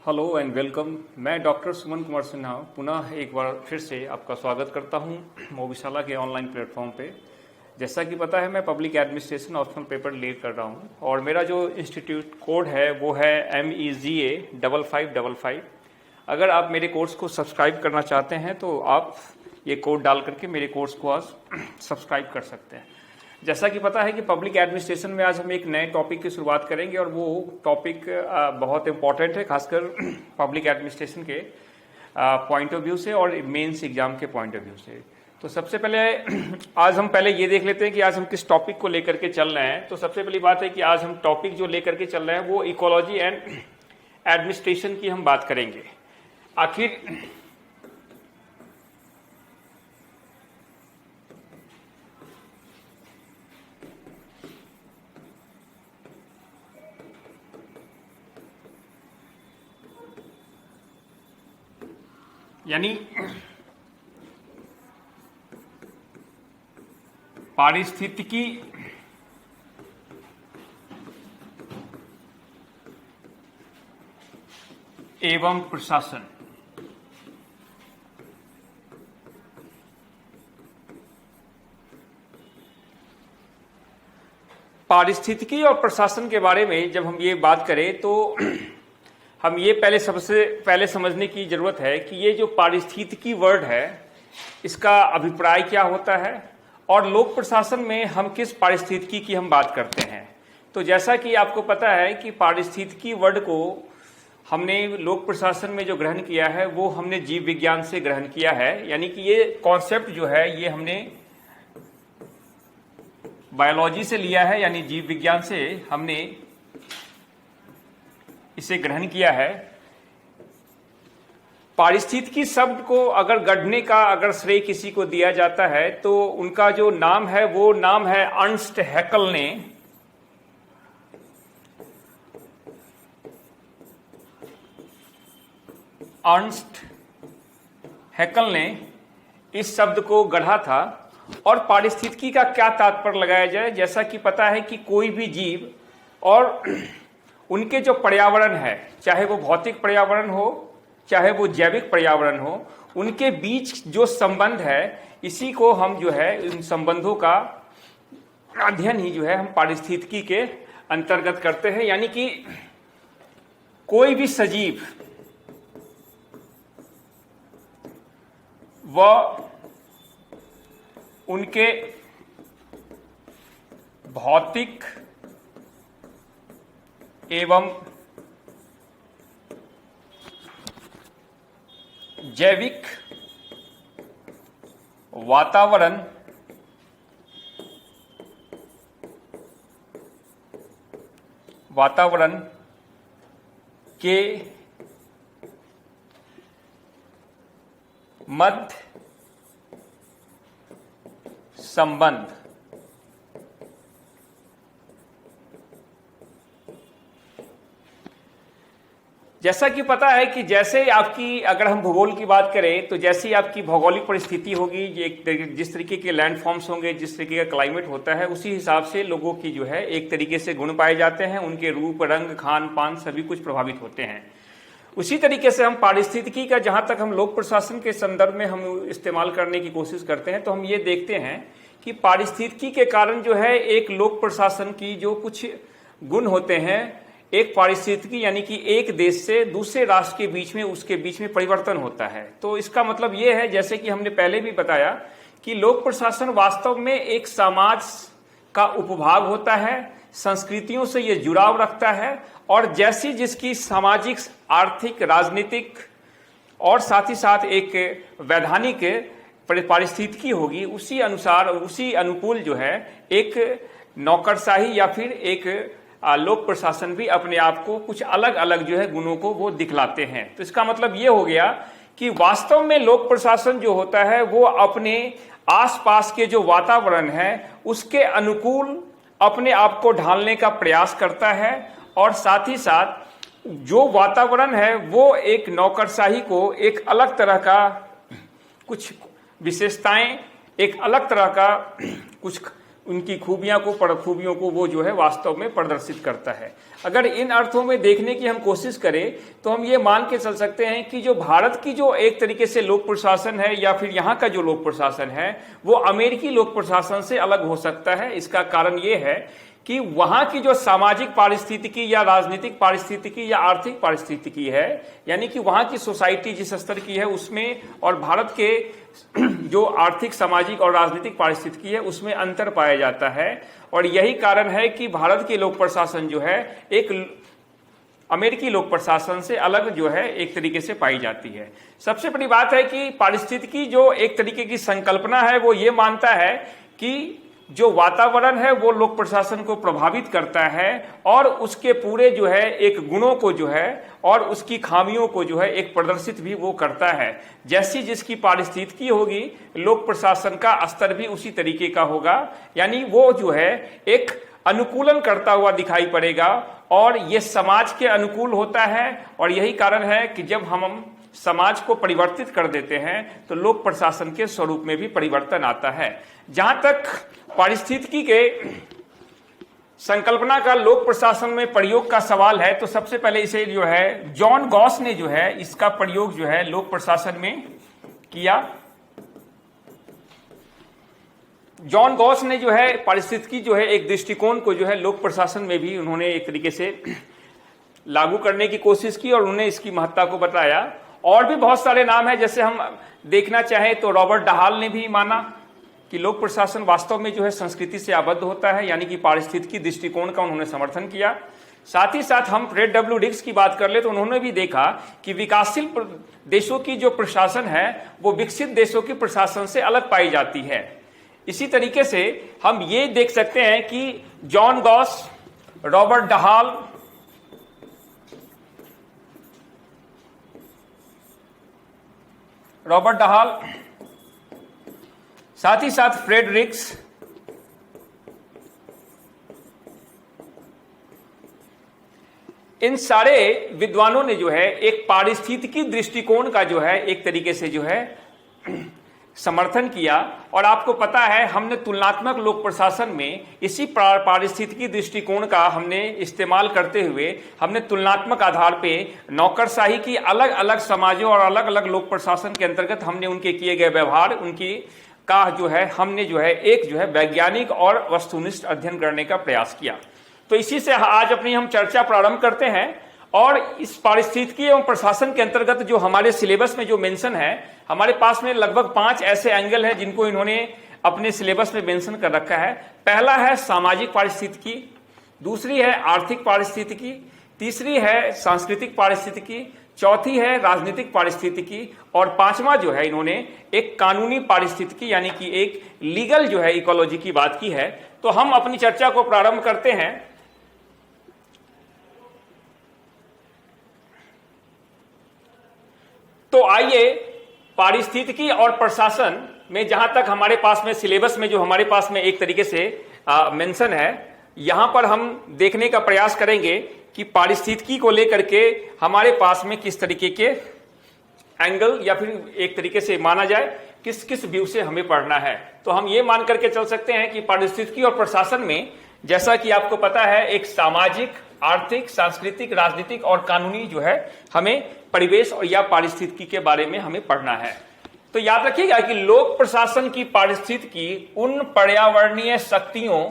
Hello and welcome. मैं doctor Suman Kumar Sinha पुनः एक बार फिर से आपका स्वागत करता हूं मोविशाला के ऑनलाइन प्लेटफॉर्म पे। जैसा कि पता है मैं public administration optional paper lead कर रहा हूं और मेरा जो इंस्टीट्यूट कोड है वो है MEGA5555। अगर आप मेरे कोर्स को सब्सक्राइब करना चाहते हैं तो आप ये कोड डाल करके मेरे कोर्स को आज सब्सक्राइब कर सकते हैं। जैसा कि पता है कि पब्लिक एडमिनिस्ट्रेशन में आज हम एक नए टॉपिक की शुरुआत करेंगे और वो टॉपिक बहुत इम्पॉर्टेंट है, खासकर पब्लिक एडमिनिस्ट्रेशन के पॉइंट ऑफ व्यू से और मेंस एग्जाम के पॉइंट ऑफ व्यू से। तो सबसे पहले आज हम पहले ये देख लेते हैं कि आज हम किस टॉपिक को लेकर के चल रहे हैं। तो सबसे पहली बात है कि आज हम टॉपिक जो लेकर के चल रहे हैं वो इकोलॉजी एंड एडमिनिस्ट्रेशन की हम बात करेंगे। आखिर यानी पारिस्थितिकी एवं प्रशासन। पारिस्थितिकी और प्रशासन के बारे में जब हम ये बात करें तो हम ये सबसे पहले समझने की जरूरत है कि ये जो पारिस्थितिकी वर्ड है इसका अभिप्राय क्या होता है और लोक प्रशासन में हम किस पारिस्थितिकी की हम बात करते हैं। तो जैसा कि आपको पता है कि पारिस्थितिकी वर्ड को हमने लोक प्रशासन में जो ग्रहण किया है वो हमने जीव विज्ञान से ग्रहण किया है। यानी कि ये कॉन्सेप्ट जो है ये हमने बायोलॉजी से लिया है, यानी जीव विज्ञान से हमने इसे ग्रहण किया है। पारिस्थितिकी शब्द को अगर गढ़ने का अगर श्रेय किसी को दिया जाता है तो उनका जो नाम है वो नाम है अर्नस्ट हैकल ने। अर्नस्ट हैकल ने इस शब्द को गढ़ा था। और पारिस्थितिकी का क्या तात्पर्य लगाया जाए, जैसा कि पता है कि कोई भी जीव और उनके जो पर्यावरण है, चाहे वो भौतिक पर्यावरण हो चाहे वो जैविक पर्यावरण हो, उनके बीच जो संबंध है इसी को हम जो है इन संबंधों का अध्ययन ही जो है हम पारिस्थितिकी के अंतर्गत करते हैं। यानी कि कोई भी सजीव व उनके भौतिक एवं जैविक वातावरण के मध्य संबंध जैसा कि पता है कि जैसे आपकी अगर हम भूगोल की बात करें तो जैसी आपकी भौगोलिक परिस्थिति होगी, जिस तरीके के लैंडफॉर्म्स होंगे, जिस तरीके का क्लाइमेट होता है, उसी हिसाब से लोगों की जो है एक तरीके से गुण पाए जाते हैं, उनके रूप रंग खान पान सभी कुछ प्रभावित होते हैं। उसी तरीके से हम पारिस्थितिकी का जहां तक हम लोक प्रशासन के संदर्भ में हम इस्तेमाल करने की कोशिश करते हैं तो हम ये देखते हैं कि पारिस्थितिकी के कारण जो है एक लोक प्रशासन की जो कुछ गुण होते हैं, एक पारिस्थितिकी यानी कि एक देश से दूसरे राष्ट्र के बीच में उसके बीच में परिवर्तन होता है। तो इसका मतलब ये है, जैसे कि हमने पहले भी बताया, कि लोक प्रशासन वास्तव में एक समाज का उपभाग होता है, संस्कृतियों से ये जुड़ाव रखता है और जैसी जिसकी सामाजिक, आर्थिक, राजनीतिक और साथ ही साथ एक वैधानिक पारिस्थितिकी होगी, उसी अनुसार उसी अनुकूल जो है एक नौकरशाही या फिर एक लोक प्रशासन भी अपने आप को कुछ अलग अलग जो है गुणों को वो दिखलाते हैं। तो इसका मतलब ये हो गया कि वास्तव में लोक प्रशासन जो होता है वो अपने आसपास के जो वातावरण है उसके अनुकूल अपने आप को ढालने का प्रयास करता है और साथ ही साथ जो वातावरण है वो एक नौकरशाही को एक अलग तरह का कुछ विशेषताएं, एक अलग तरह का कुछ उनकी खूबियों को वो जो है वास्तव में प्रदर्शित करता है। अगर इन अर्थों में देखने की हम कोशिश करें तो हम ये मान के चल सकते हैं कि जो भारत की जो एक तरीके से लोक प्रशासन है या फिर यहाँ का जो लोक प्रशासन है वो अमेरिकी लोक प्रशासन से अलग हो सकता है। इसका कारण ये है कि वहां की जो सामाजिक पारिस्थितिकी या राजनीतिक पारिस्थितिकी या आर्थिक पारिस्थितिकी है, यानी कि वहां की सोसाइटी जिस स्तर की है उसमें और भारत के जो आर्थिक, सामाजिक और राजनीतिक पारिस्थितिकी है उसमें अंतर पाया जाता है। और यही कारण है कि भारत के लोक प्रशासन जो है एक अमेरिकी लोक प्रशासन से अलग जो है एक तरीके से पाई जाती है। सबसे बड़ी बात है कि पारिस्थितिकी जो एक तरीके की संकल्पना है वो ये मानता है कि जो वातावरण है वो लोक प्रशासन को प्रभावित करता है और उसके पूरे जो है एक गुणों को जो है और उसकी खामियों को जो है एक प्रदर्शित भी वो करता है। जैसी जिसकी पारिस्थितिकी होगी लोक प्रशासन का स्तर भी उसी तरीके का होगा, यानी वो जो है एक अनुकूलन करता हुआ दिखाई पड़ेगा और ये समाज के अनुकूल होता है। और यही कारण है कि जब हम समाज को परिवर्तित कर देते हैं तो लोक प्रशासन के स्वरूप में भी परिवर्तन आता है। जहां तक पारिस्थितिकी के संकल्पना का लोक प्रशासन में प्रयोग का सवाल है तो सबसे पहले इसे जो है जॉन गॉस ने जो है इसका प्रयोग जो है लोक प्रशासन में किया। जॉन गॉस ने जो है पारिस्थितिकी जो है एक दृष्टिकोण को जो है लोक प्रशासन में भी उन्होंने एक तरीके से लागू करने की कोशिश की और उन्होंने इसकी महत्ता को बताया। और भी बहुत सारे नाम हैं, जैसे हम देखना चाहें तो रॉबर्ट डहाल ने भी माना कि लोक प्रशासन वास्तव में जो है संस्कृति से आबद्ध होता है, यानी कि पारिस्थितिकी दृष्टिकोण का उन्होंने समर्थन किया। साथ ही साथ हम फ्रेड डब्ल्यू डिक्स की बात कर ले तो उन्होंने भी देखा कि विकासशील देशों की जो प्रशासन है वो विकसित देशों की प्रशासन से अलग पाई जाती है। इसी तरीके से हम ये देख सकते हैं कि जॉन गॉस, रॉबर्ट डहाल, साथ ही साथ फ्रेडरिक्स, इन सारे विद्वानों ने जो है एक पारिस्थितिकी दृष्टिकोण का जो है एक तरीके से जो है समर्थन किया। और आपको पता है हमने तुलनात्मक लोक प्रशासन में इसी पारिस्थितिकी दृष्टिकोण का हमने इस्तेमाल करते हुए हमने तुलनात्मक आधार पे नौकरशाही की अलग अलग समाजों और अलग अलग लोक प्रशासन के अंतर्गत हमने उनके किए गए व्यवहार उनकी का जो है हमने जो है एक जो है वैज्ञानिक और वस्तुनिष्ठ अध्ययन करने का प्रयास किया। तो इसी से आज अपनी हम चर्चा प्रारंभ करते हैं। और इस पारिस्थितिकी एवं प्रशासन के अंतर्गत जो हमारे सिलेबस में जो मेंशन है, हमारे पास में लगभग 5 ऐसे एंगल हैं जिनको इन्होंने अपने सिलेबस में मेंशन कर रखा है। पहला है सामाजिक पारिस्थितिकी, दूसरी है आर्थिक पारिस्थितिकी, तीसरी है सांस्कृतिक पारिस्थितिकी, चौथी है राजनीतिक पारिस्थितिकी और पांचवा जो है इन्होंने एक कानूनी पारिस्थितिकी यानी कि एक लीगल जो है इकोलॉजी की बात की है। तो हम अपनी चर्चा को प्रारंभ करते हैं। तो आइए पारिस्थितिकी और प्रशासन में जहां तक हमारे पास में सिलेबस में जो हमारे पास में एक तरीके से मेंशन है, यहां पर हम देखने का प्रयास करेंगे कि पारिस्थितिकी को लेकर के हमारे पास में किस तरीके के एंगल या फिर एक तरीके से माना जाए किस किस व्यू से हमें पढ़ना है। तो हम ये मान करके चल सकते हैं कि पारिस्थितिकी और प्रशासन में जैसा कि आपको पता है एक सामाजिक, आर्थिक, सांस्कृतिक, राजनीतिक और कानूनी जो है हमें परिवेश और या पारिस्थितिकी के बारे में हमें पढ़ना है। तो याद रखिएगा कि लोक प्रशासन की पारिस्थितिकी उन पर्यावरणीय शक्तियों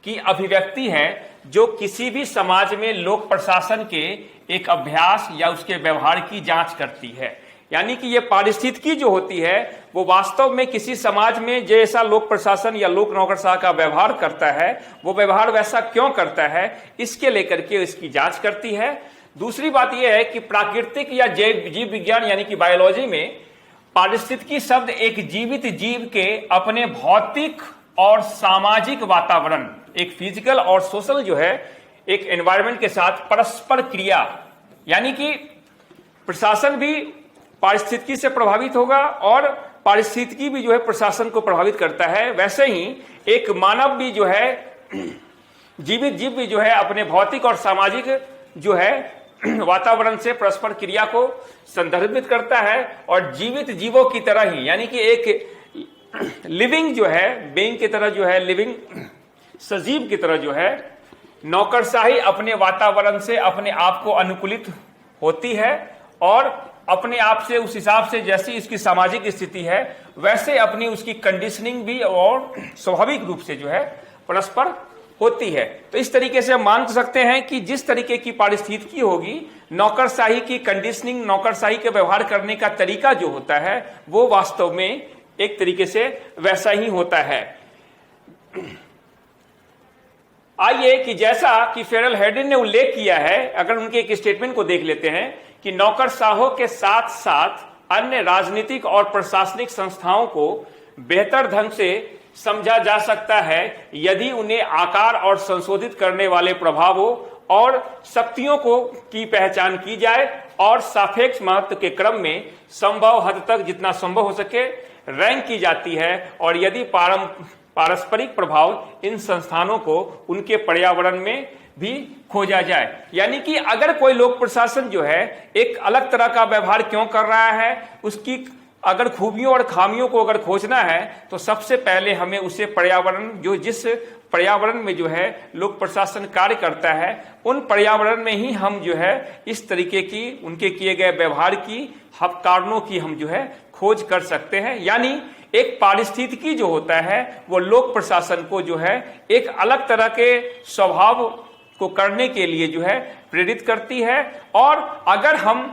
की अभिव्यक्ति है जो किसी भी समाज में लोक प्रशासन के एक अभ्यास या उसके व्यवहार की जांच करती है। यानी कि ये पारिस्थितिकी जो होती है वो वास्तव में किसी समाज में जैसा लोक प्रशासन या लोक नौकरशाह का व्यवहार करता है वो व्यवहार वैसा क्यों करता है इसके लेकर के इसकी जांच करती है। दूसरी बात यह है कि प्राकृतिक या जीव विज्ञान यानी कि बायोलॉजी में पारिस्थितिकी शब्द एक जीवित जीव के अपने भौतिक और सामाजिक वातावरण, एक फिजिकल और सोशल जो है एक एनवायरनमेंट के साथ परस्पर क्रिया, यानी कि प्रशासन भी पारिस्थितिकी से प्रभावित होगा और पारिस्थितिकी भी जो है प्रशासन को प्रभावित करता है। वैसे ही एक मानव भी जो है जीवित जीव भी जो है अपने भौतिक और सामाजिक जो है वातावरण से परस्पर क्रिया को संदर्भित करता है और जीवित जीवों की तरह ही यानी कि एक लिविंग जो है बीइंग की तरह जो है लिविंग सजीव की तरह जो है नौकरशाही अपने वातावरण से अपने आप को अनुकूलित होती है और अपने आप से उस हिसाब से जैसी इसकी सामाजिक स्थिति है वैसे अपनी उसकी कंडीशनिंग भी और स्वाभाविक रूप से जो है परस्पर होती है। तो इस तरीके से हम मान सकते हैं कि जिस तरीके की पारिस्थितिकी होगी, नौकरशाही की कंडीशनिंग, नौकरशाही के व्यवहार करने का तरीका जो होता है वो वास्तव में एक तरीके से वैसा ही होता है। आइए कि जैसा कि फेरल हेडिन ने उल्लेख किया है, अगर उनके एक स्टेटमेंट को देख लेते हैं कि नौकरशाहों के साथ साथ अन्य राजनीतिक और प्रशासनिक संस्थाओं को बेहतर ढंग से समझा जा सकता है यदि उन्हें आकार और संशोधित करने वाले प्रभावों और शक्तियों को की पहचान की जाए और सापेक्ष महत्व के क्रम में संभव हद तक जितना संभव हो सके रैंक की जाती है और यदि पारस्परिक प्रभाव इन संस्थानों को उनके पर्यावरण में भी खोजा जाए। यानी कि अगर कोई लोक प्रशासन जो है एक अलग तरह का व्यवहार क्यों कर रहा है, उसकी अगर खूबियों और खामियों को अगर खोजना है तो सबसे पहले हमें उसे पर्यावरण, जो जिस पर्यावरण में जो है लोक प्रशासन कार्य करता है उन पर्यावरण में ही हम जो है इस तरीके की उनके किए गए व्यवहार की कारणों की हम जो है खोज कर सकते हैं। यानी एक पारिस्थितिकी जो होता है वो लोक प्रशासन को जो है एक अलग तरह के स्वभाव को करने के लिए जो है प्रेरित करती है। और अगर हम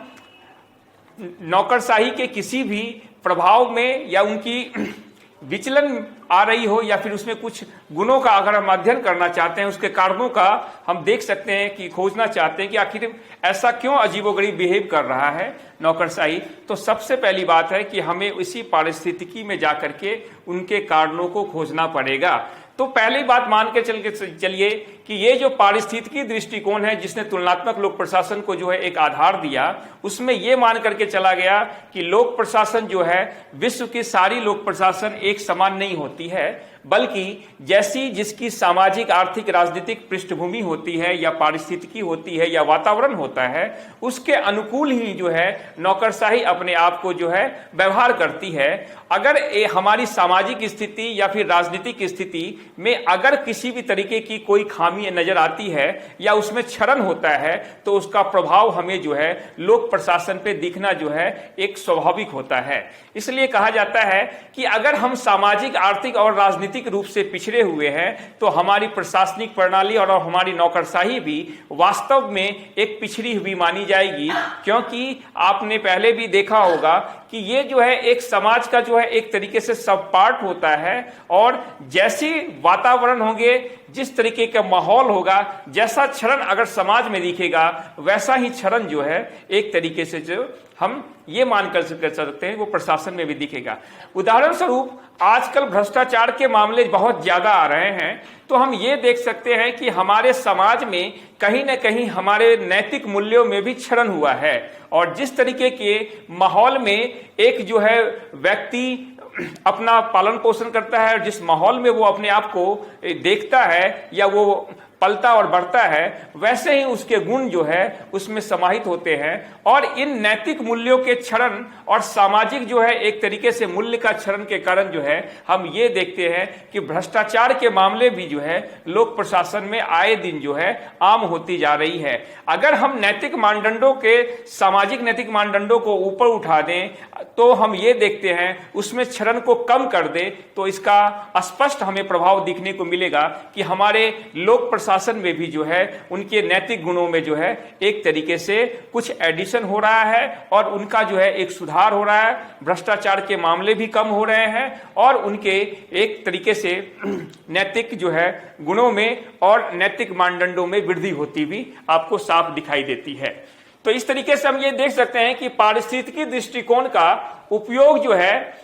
नौकरशाही के किसी भी प्रभाव में या उनकी विचलन आ रही हो या फिर उसमें कुछ गुणों का अगर हम अध्ययन करना चाहते हैं, उसके कारणों का हम देख सकते हैं कि खोजना चाहते हैं कि आखिर ऐसा क्यों अजीबोगरीब बिहेव कर रहा है नौकरशाही, तो सबसे पहली बात है कि हमें इसी पारिस्थितिकी में जाकर के उनके कारणों को खोजना पड़ेगा। तो पहली बात मान के चलिए कि ये जो पारिस्थितिकी दृष्टिकोण है जिसने तुलनात्मक लोक प्रशासन को जो है एक आधार दिया, उसमें ये मान करके चला गया कि लोक प्रशासन जो है विश्व की सारी लोक प्रशासन एक समान नहीं होती है, बल्कि जैसी जिसकी सामाजिक आर्थिक राजनीतिक पृष्ठभूमि होती है या पारिस्थितिकी होती है या वातावरण होता है उसके अनुकूल ही जो है नौकरशाही अपने आप को जो है व्यवहार करती है। अगर हमारी सामाजिक स्थिति या फिर राजनीतिक स्थिति में अगर किसी भी तरीके की कोई खामी नजर आती है या उसमें क्षरण होता है तो उसका प्रभाव हमें जो है लोक प्रशासन पे दिखना जो है एक स्वाभाविक होता है। इसलिए कहा जाता है कि अगर हम सामाजिक आर्थिक और राजनीतिक रूप से पिछड़े हुए हैं तो हमारी प्रशासनिक प्रणाली और हमारी नौकरशाही भी वास्तव में एक पिछड़ी हुई मानी जाएगी, क्योंकि आपने पहले भी देखा होगा कि ये जो है एक समाज का जो है एक तरीके से सब पार्ट होता है और जैसी वातावरण होंगे, जिस तरीके का माहौल होगा, जैसा क्षरण अगर समाज में दिखेगा वैसा ही क्षरण जो है एक तरीके से जो हम ये मान कर सकते हैं वो प्रशासन में भी दिखेगा। उदाहरण स्वरूप आजकल भ्रष्टाचार के मामले बहुत ज्यादा आ रहे हैं, तो हम ये देख सकते हैं कि हमारे समाज में कहीं ना कहीं हमारे नैतिक मूल्यों में भी क्षरण हुआ है और जिस तरीके के माहौल में एक जो है व्यक्ति अपना पालन पोषण करता है और जिस माहौल में वो अपने आप को देखता है या वो पलता और बढ़ता है, वैसे ही उसके गुण जो है उसमें समाहित होते हैं और इन नैतिक मूल्यों के क्षरण और सामाजिक जो है एक तरीके से मूल्य का क्षरण के कारण जो है हम ये देखते हैं कि भ्रष्टाचार के मामले भी जो है लोक प्रशासन में आए दिन जो है आम होती जा रही है। अगर हम नैतिक मानदंडों के सामाजिक नैतिक मानदंडों को ऊपर उठा दें तो हम ये देखते हैं उसमें क्षरण को कम कर दें तो इसका स्पष्ट हमें प्रभाव दिखने को मिलेगा कि हमारे लोक शासन में भी जो है उनके नैतिक गुणों में जो है एक तरीके से कुछ एडिशन हो रहा है और उनका जो है एक सुधार हो रहा है, भ्रष्टाचार के मामले भी कम हो रहे हैं और उनके एक तरीके से नैतिक जो है गुणों में और नैतिक मानदंडों में वृद्धि होती भी आपको साफ दिखाई देती है। तो इस तरीके से हम ये देख सकते हैं कि पारिस्थितिकी दृष्टिकोण का उपयोग जो है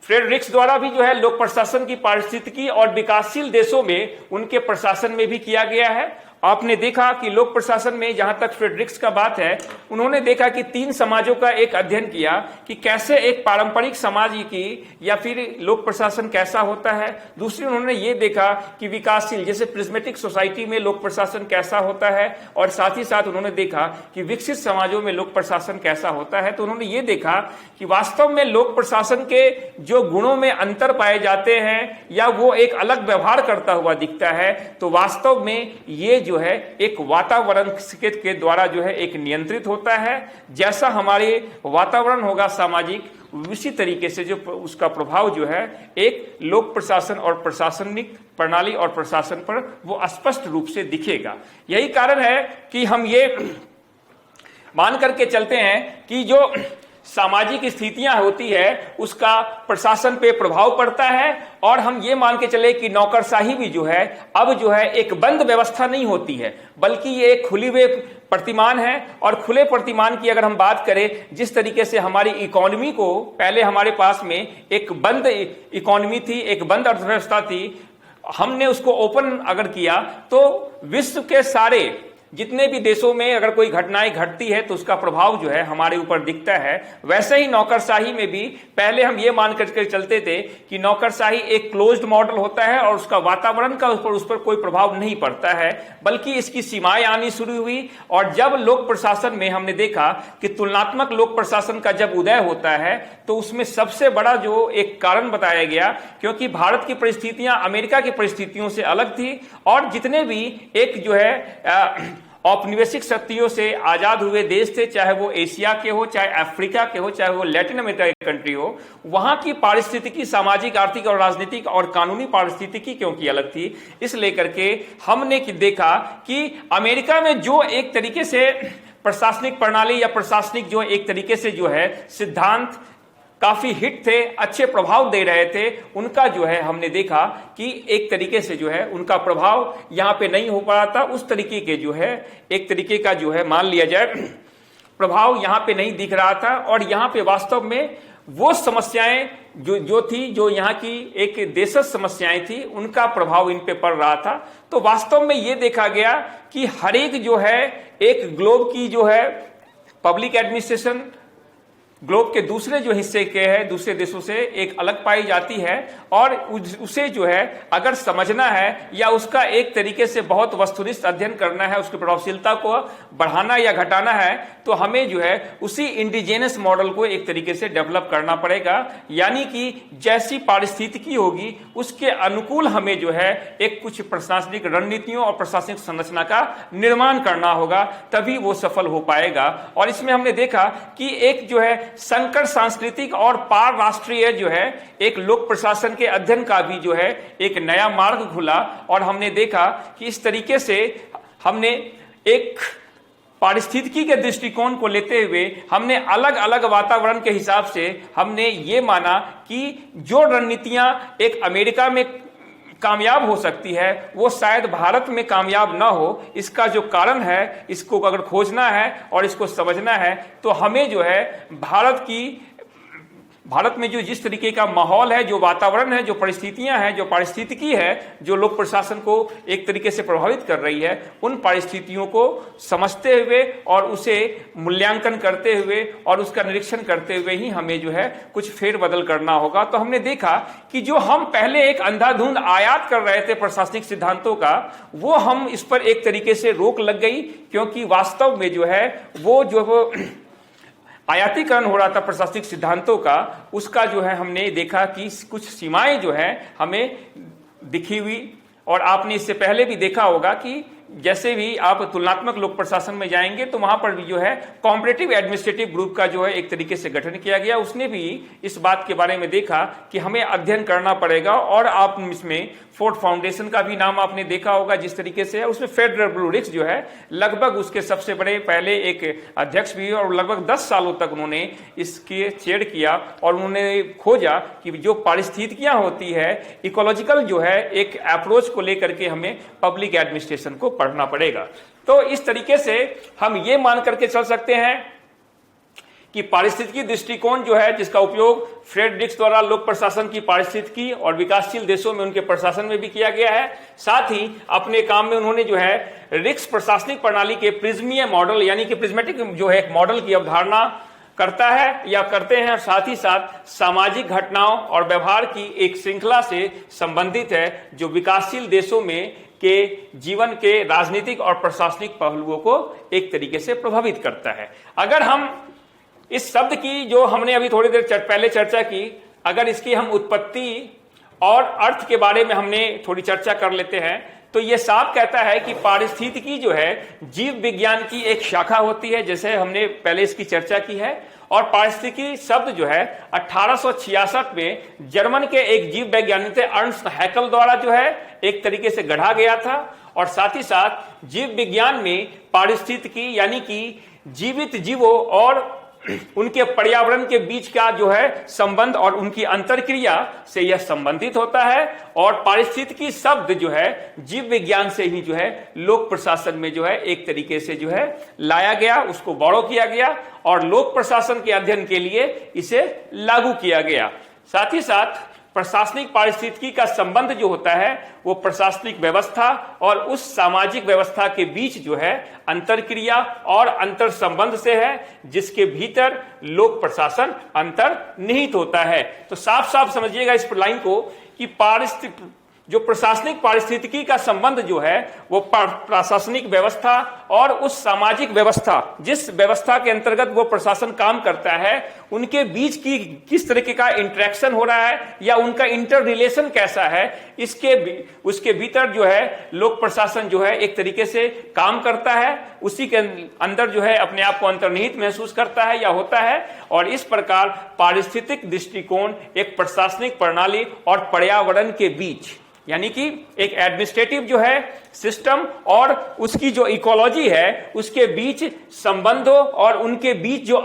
फ्रेडरिक्स द्वारा भी जो है लोक प्रशासन की पारिस्थितिकी और विकासशील देशों में उनके प्रशासन में भी किया गया है आपने देखा कि लोक प्रशासन में, जहां तक फ्रेडरिक्स का बात है, उन्होंने देखा कि 3 समाजों का एक अध्ययन किया कि कैसे एक पारंपरिक समाज की या फिर लोक प्रशासन कैसा होता है। दूसरी उन्होंने ये देखा कि विकासशील जैसे प्रिज्मेटिक सोसाइटी में लोक प्रशासन कैसा होता है, और साथ ही साथ उन्होंने देखा कि विकसित समाजों में लोक प्रशासन कैसा होता है। तो उन्होंने ये देखा कि वास्तव में लोक प्रशासन के जो गुणों में अंतर पाए जाते हैं या वो एक अलग व्यवहार करता हुआ दिखता है, तो वास्तव में ये जो है एक वातावरण के द्वारा जो है एक नियंत्रित होता है। जैसा हमारे वातावरण होगा सामाजिक, उसी तरीके से जो उसका प्रभाव जो है एक लोक प्रशासन और प्रशासनिक प्रणाली और प्रशासन पर वो स्पष्ट रूप से दिखेगा। यही कारण है कि हम ये मान करके चलते हैं कि जो सामाजिक स्थितियां होती है उसका प्रशासन पे प्रभाव पड़ता है, और हम ये मान के चले कि नौकरशाही भी जो है अब जो है एक बंद व्यवस्था नहीं होती है, बल्कि ये एक खुली हुए प्रतिमान है। और खुले प्रतिमान की अगर हम बात करें, जिस तरीके से हमारी इकोनॉमी को, पहले हमारे पास में एक बंद इकोनॉमी थी, एक बंद अर्थव्यवस्था थी, हमने उसको ओपन अगर किया तो विश्व के सारे जितने भी देशों में अगर कोई घटनाएं घटती है तो उसका प्रभाव जो है हमारे ऊपर दिखता है। वैसे ही नौकरशाही में भी पहले हम ये मान करके चलते थे कि नौकरशाही एक क्लोज्ड मॉडल होता है और उसका वातावरण का उस पर कोई प्रभाव नहीं पड़ता है, बल्कि इसकी सीमाएं आनी शुरू हुई। और जब लोक प्रशासन में हमने देखा कि तुलनात्मक लोक प्रशासन का जब उदय होता है, तो उसमें सबसे बड़ा जो एक कारण बताया गया, क्योंकि भारत की परिस्थितियां अमेरिका की परिस्थितियों से अलग थी, और जितने भी एक जो है औपनिवेशिक शक्तियों से आजाद हुए देश थे, चाहे वो एशिया के हो, चाहे अफ्रीका के हो, चाहे वो लैटिन अमेरिका की कंट्री हो, वहां की पारिस्थितिकी, सामाजिक, आर्थिक और राजनीतिक और कानूनी पारिस्थितिकी क्योंकि अलग थी, इस लेकर के हमने देखा कि अमेरिका में जो एक तरीके से प्रशासनिक प्रणाली या प्रशासनिक जो एक तरीके से जो है सिद्धांत काफी हिट थे, अच्छे प्रभाव दे रहे थे, उनका जो है हमने देखा कि एक तरीके से जो है उनका प्रभाव यहाँ पे नहीं हो पा रहा था। उस तरीके के जो है एक तरीके का जो है मान लिया जाए प्रभाव यहाँ पे नहीं दिख रहा था, और यहाँ पे वास्तव में वो समस्याएं जो थी, जो यहाँ की एक देशज समस्याएं थी, उनका प्रभाव इन पे पड़ रहा था। तो वास्तव में ये देखा गया कि हर एक जो है एक ग्लोब की जो है पब्लिक एडमिनिस्ट्रेशन ग्लोब के दूसरे जो हिस्से के है, दूसरे देशों से एक अलग पाई जाती है, और उसे जो है अगर समझना है या उसका एक तरीके से बहुत वस्तुनिष्ठ अध्ययन करना है, उसकी प्रभावशीलता को बढ़ाना या घटाना है, तो हमें जो है उसी इंडिजिनस मॉडल को एक तरीके से डेवलप करना पड़ेगा। यानी कि जैसी पारिस्थितिकी होगी उसके अनुकूल हमें जो है एक कुछ प्रशासनिक रणनीतियों और प्रशासनिक संरचना का निर्माण करना होगा, तभी वो सफल हो पाएगा। और इसमें हमने देखा कि एक जो है संकर सांस्कृतिक और पार राष्ट्रीय जो है एक लोक प्रशासन के अध्ययन का भी जो है एक नया मार्ग खुला, और हमने देखा कि इस तरीके से हमने एक पारिस्थितिकी के दृष्टिकोण को लेते हुए हमने अलग अलग वातावरण के हिसाब से हमने ये माना कि जो रणनीतियां एक अमेरिका में कामयाब हो सकती है वो शायद भारत में कामयाब ना हो। इसका जो कारण है, इसको अगर खोजना है और इसको समझना है, तो हमें जो है भारत में जो जिस तरीके का माहौल है, जो वातावरण है, जो परिस्थितियां हैं, जो पारिस्थितिकी है, जो लोक प्रशासन को एक तरीके से प्रभावित कर रही है, उन परिस्थितियों को समझते हुए और उसे मूल्यांकन करते हुए और उसका निरीक्षण करते हुए ही हमें जो है कुछ फेरबदल करना होगा। तो हमने देखा कि जो हम पहले एक अंधाधुंध आयात कर रहे थे प्रशासनिक सिद्धांतों का, वो हम इस पर एक तरीके से रोक लग गई, क्योंकि वास्तव में जो है वो जो आयातीकरण हो रहा था प्रशासनिक सिद्धांतों का, उसका जो है हमने देखा कि कुछ सीमाएं जो है हमें दिखी हुई। और आपने इससे पहले भी देखा होगा कि जैसे भी आप तुलनात्मक लोक प्रशासन में जाएंगे तो वहां पर भी जो है कॉम्पिटिटिव एडमिनिस्ट्रेटिव ग्रुप का जो है एक तरीके से गठन किया गया। उसने भी इस बात के बारे में देखा कि हमें अध्ययन करना पड़ेगा, और आप इसमें फोर्ड फाउंडेशन का भी नाम आपने देखा होगा जिस तरीके से है। उसमें फ्रेडरिक्स जो है लगभग उसके सबसे बड़े पहले एक अध्यक्ष भी, और लगभग 10 सालों तक उन्होंने इसके चेड़ किया और उन्होंने खोजा कि जो पारिस्थितिकियां होती है, इकोलॉजिकल जो है एक अप्रोच को लेकर के हमें पब्लिक एडमिनिस्ट्रेशन को पढ़ना पड़ेगा। तो इस तरीके से हम ये मान करके चल सकते हैं कि पारिस्थितिकी दृष्टिकोण जो है, जिसका उपयोग फ्रेडरिक्स द्वारा लोक प्रशासन की पारिस्थितिकी और विकासशील देशों में उनके प्रशासन में भी किया गया है। साथ ही अपने काम में उन्होंने जो है रिक्स प्रशासनिक प्रणाली के प्रिज्मीय मॉडल यानी कि प्रिज्मेटिक जो है एक मॉडल की अवधारणा करता है या करते हैं, और साथ ही साथ सामाजिक घटनाओं और व्यवहार की एक श्रृंखला से संबंधित है जो विकासशील देशों में के जीवन के राजनीतिक और प्रशासनिक पहलुओं को एक तरीके से प्रभावित करता है। अगर हम इस शब्द की जो हमने अभी थोड़ी देर पहले चर्चा की, अगर इसकी हम उत्पत्ति और अर्थ के बारे में हमने थोड़ी चर्चा कर लेते हैं, तो यह साफ कहता है कि पारिस्थितिकी जो है जीव विज्ञान की एक शाखा होती है, जैसे हमने पहले इसकी चर्चा की है। और पारिस्थितिकी शब्द जो है 1866 में जर्मन के एक जीव वैज्ञानिक थे अर्नस्ट हैकल द्वारा जो है एक तरीके से गढ़ा गया था। और साथ ही साथ जीव विज्ञान में पारिस्थितिकी यानी कि जीवित जीवों और उनके पर्यावरण के बीच का जो है संबंध और उनकी अंतरक्रिया से यह संबंधित होता है। और पारिस्थितिकी शब्द जो है जीव विज्ञान से ही जो है लोक प्रशासन में जो है एक तरीके से जो है लाया गया, उसको बौड़ो किया गया और लोक प्रशासन के अध्ययन के लिए इसे लागू किया गया। साथ ही साथ प्रशासनिक पारिस्थितिकी का संबंध जो होता है वो प्रशासनिक व्यवस्था और उस सामाजिक व्यवस्था के बीच जो है अंतरक्रिया और अंतर संबंध से है, जिसके भीतर लोक प्रशासन अंतर्निहित होता है। तो साफ साफ समझिएगा इस लाइन को कि जो प्रशासनिक पारिस्थितिकी का संबंध जो है वो प्रशासनिक व्यवस्था और उस सामाजिक व्यवस्था जिस व्यवस्था के अंतर्गत वो प्रशासन काम करता है उनके बीच की किस तरीके का इंटरेक्शन हो रहा है या उनका इंटर रिलेशन कैसा है, उसके भीतर जो है लोक प्रशासन जो है एक तरीके से काम करता है, उसी के अंदर जो है अपने आप को अंतर्निहित महसूस करता है या होता है। और इस प्रकार पारिस्थितिक दृष्टिकोण एक प्रशासनिक प्रणाली और पर्यावरण के बीच यानी कि एक एडमिनिस्ट्रेटिव जो है सिस्टम और उसकी जो इकोलॉजी है उसके बीच संबंधों और उनके बीच जो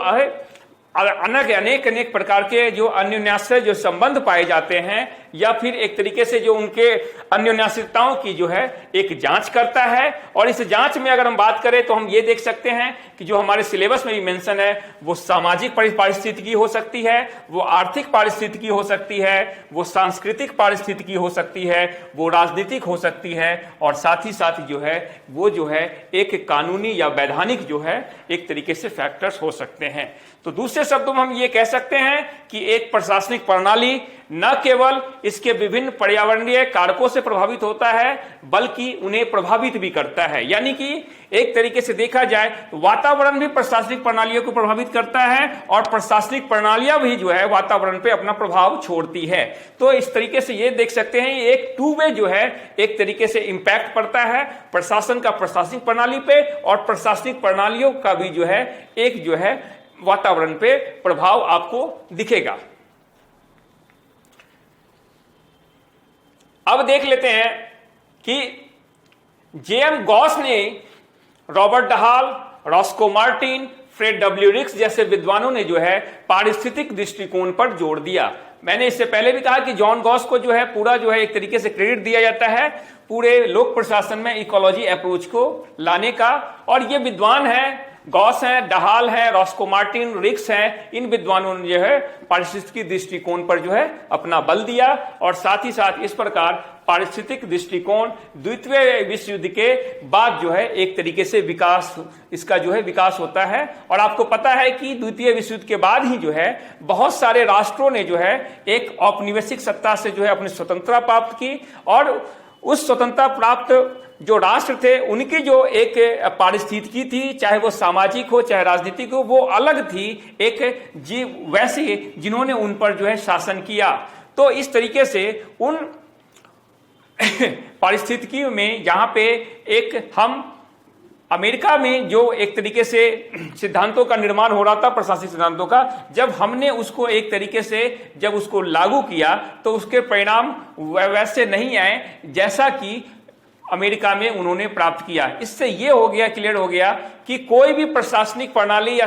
अनेक प्रकार के जो अन्योन्याश्रय जो संबंध पाए जाते हैं या फिर एक तरीके से जो उनके अन्योन्याश्रितताओं की जो है एक जांच करता है। और इस जांच में अगर हम बात करें तो हम ये देख सकते हैं कि जो हमारे सिलेबस में भी मेंशन है वो सामाजिक पारिस्थितिकी हो सकती है, वो आर्थिक पारिस्थितिकी हो सकती है, वो सांस्कृतिक पारिस्थितिकी हो सकती है, वो राजनीतिक हो सकती है और साथ ही साथ जो है वो जो है एक कानूनी या वैधानिक जो है एक तरीके से फैक्टर्स हो सकते हैं। तो दूसरे शब्दों में हम ये कह सकते हैं कि एक प्रशासनिक प्रणाली न केवल इसके विभिन्न पर्यावरणीय कारकों से प्रभावित होता है बल्कि उन्हें प्रभावित भी करता है। यानी कि एक तरीके से देखा जाए तो वातावरण भी प्रशासनिक प्रणालियों को प्रभावित करता है और प्रशासनिक प्रणालियां भी जो है वातावरण पे अपना प्रभाव छोड़ती है। तो इस तरीके से ये देख सकते हैं एक टू वे जो है एक तरीके से इंपैक्ट पड़ता है प्रशासन का प्रशासनिक प्रणाली पे और प्रशासनिक प्रणालियों का भी जो है एक जो है वातावरण पे प्रभाव आपको दिखेगा। अब देख लेते हैं कि जेएम गॉस ने Robert Dahl, Roscoe Martin, Fred W Riggs जैसे विद्वानों ने जो है पारिस्थितिक दृष्टिकोण पर जोर दिया। मैंने इससे पहले भी कहा कि जॉन गॉस को जो है पूरा जो है एक तरीके से क्रेडिट दिया जाता है पूरे लोक प्रशासन में इकोलॉजी अप्रोच को लाने का। और ये विद्वान है गॉस हैं, डहाल हैं, रॉस्को मार्टिन, रिक्स हैं, इन विद्वानों ने जो है पारिस्थितिकी दृष्टिकोण पर जो है अपना बल दिया। और साथ ही साथ इस प्रकार पारिस्थितिक दृष्टिकोण द्वितीय विश्व युद्ध के बाद जो है एक तरीके से विकास इसका जो है विकास होता है। और आपको पता है कि द्वितीय विश्व युद्ध के बाद ही जो है बहुत सारे राष्ट्रों ने जो है एक औपनिवेशिक सत्ता से जो है अपनी स्वतंत्रता प्राप्त की और उस स्वतंत्रता प्राप्त जो राष्ट्र थे उनकी जो एक पारिस्थितिकी थी चाहे वो सामाजिक हो चाहे राजनीतिक हो वो अलग थी एक जीव वैसे जिन्होंने उन पर जो है शासन किया। तो इस तरीके से उन पारिस्थितिकी में जहां पे एक हम अमेरिका में जो एक तरीके से सिद्धांतों का निर्माण हो रहा था प्रशासनिक सिद्धांतों का, जब हमने उसको एक तरीके से जब उसको लागू किया तो उसके परिणाम वैसे नहीं आए जैसा कि अमेरिका में उन्होंने प्राप्त किया। इससे ये हो गया क्लियर हो गया कि कोई भी प्रशासनिक प्रणाली या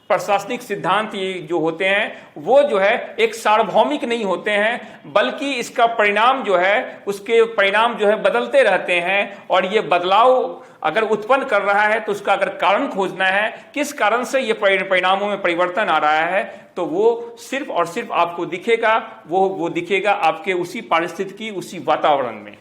प्रशासनिक सिद्धांत ये जो होते हैं वो जो है एक सार्वभौमिक नहीं होते हैं बल्कि इसका परिणाम जो है उसके परिणाम जो है बदलते रहते हैं और ये बदलाव अगर उत्पन्न कर रहा है तो उसका अगर कारण खोजना है, किस कारण से ये परिणामों में परिवर्तन आ रहा है, तो वो सिर्फ और सिर्फ आपको दिखेगा, वो दिखेगा आपके उसी पारिस्थितिकी, उसी वातावरण में।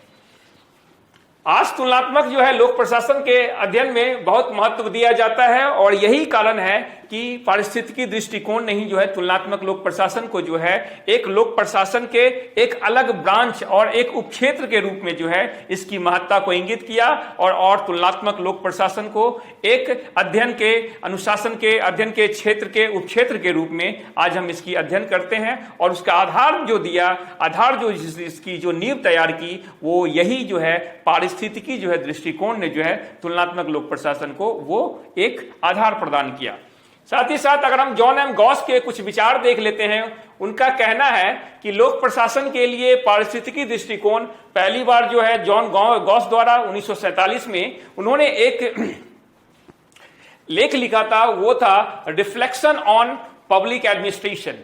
आज तुलनात्मक जो है लोक प्रशासन के अध्ययन में बहुत महत्व दिया जाता है और यही कारण है कि पारिस्थितिकी दृष्टिकोण ने ही जो है तुलनात्मक लोक प्रशासन को जो है एक लोक प्रशासन के एक अलग ब्रांच और एक उपक्षेत्र के रूप में जो है इसकी महत्ता को इंगित किया और तुलनात्मक लोक प्रशासन को एक अध्ययन के अनुशासन के अध्ययन के क्षेत्र के उपक्षेत्र के रूप में आज हम इसकी अध्ययन करते हैं। और उसका आधार जो दिया, आधार जो इसकी जो नींव तैयार की, वो यही जो है पारिस्थितिकी जो है दृष्टिकोण ने जो है तुलनात्मक लोक प्रशासन को वो एक आधार प्रदान किया। साथ ही साथ अगर हम जॉन एम गॉस के कुछ विचार देख लेते हैं, उनका कहना है कि लोक प्रशासन के लिए पारिस्थितिकी दृष्टिकोण पहली बार जो है जॉन गॉस द्वारा 1947 में उन्होंने एक लेख लिखा था, वो था रिफ्लेक्शन ऑन पब्लिक एडमिनिस्ट्रेशन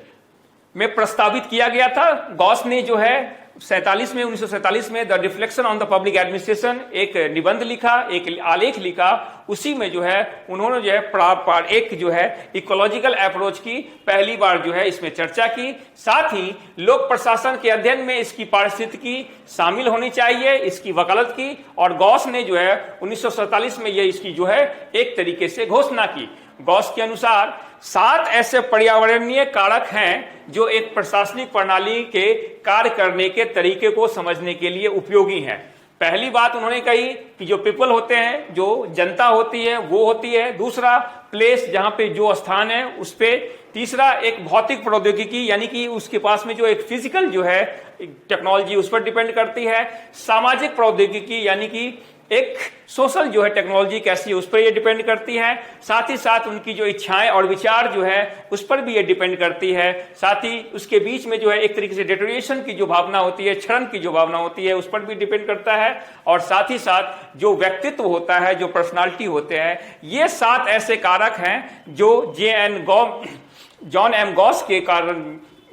में प्रस्तावित किया गया था। गॉस ने जो है 1947 में the reflection on the public administration एक निबंध लिखा, एक आलेख लिखा। उसी में जो है उन्होंने जो है एक जो है इकोलॉजिकल अप्रोच की पहली बार जो है इसमें चर्चा की। साथ ही लोक प्रशासन के अध्ययन में इसकी पारिस्थितिकी शामिल होनी चाहिए, इसकी वकालत की। और गॉस ने जो है 1947 में यह इसकी जो है एक तरीके से घोषणा की। गॉस के अनुसार 7 ऐसे पर्यावरणीय कारक हैं जो एक प्रशासनिक प्रणाली के कार्य करने के तरीके को समझने के लिए उपयोगी हैं। पहली बात उन्होंने कही कि जो पीपल होते हैं, जो जनता होती है वो होती है। दूसरा प्लेस, जहां पे जो स्थान है उस पे। तीसरा एक भौतिक प्रौद्योगिकी, यानी कि उसके पास में जो एक फिजिकल जो है टेक्नोलॉजी उस पर डिपेंड करती है। सामाजिक प्रौद्योगिकी यानी कि एक सोशल जो है टेक्नोलॉजी कैसी है उस पर ये डिपेंड करती है। साथ ही साथ उनकी जो इच्छाएं और विचार जो है उस पर भी ये डिपेंड करती है। साथ ही उसके बीच में जो है एक तरीके से डिटोरिएशन की जो भावना होती है, क्षरण की जो भावना होती है, उस पर भी डिपेंड करता है। और साथ ही साथ जो व्यक्तित्व होता है, जो पर्सनालिटी होते हैं, ये 7 ऐसे कारक हैं जो जॉन एम गॉस के कारण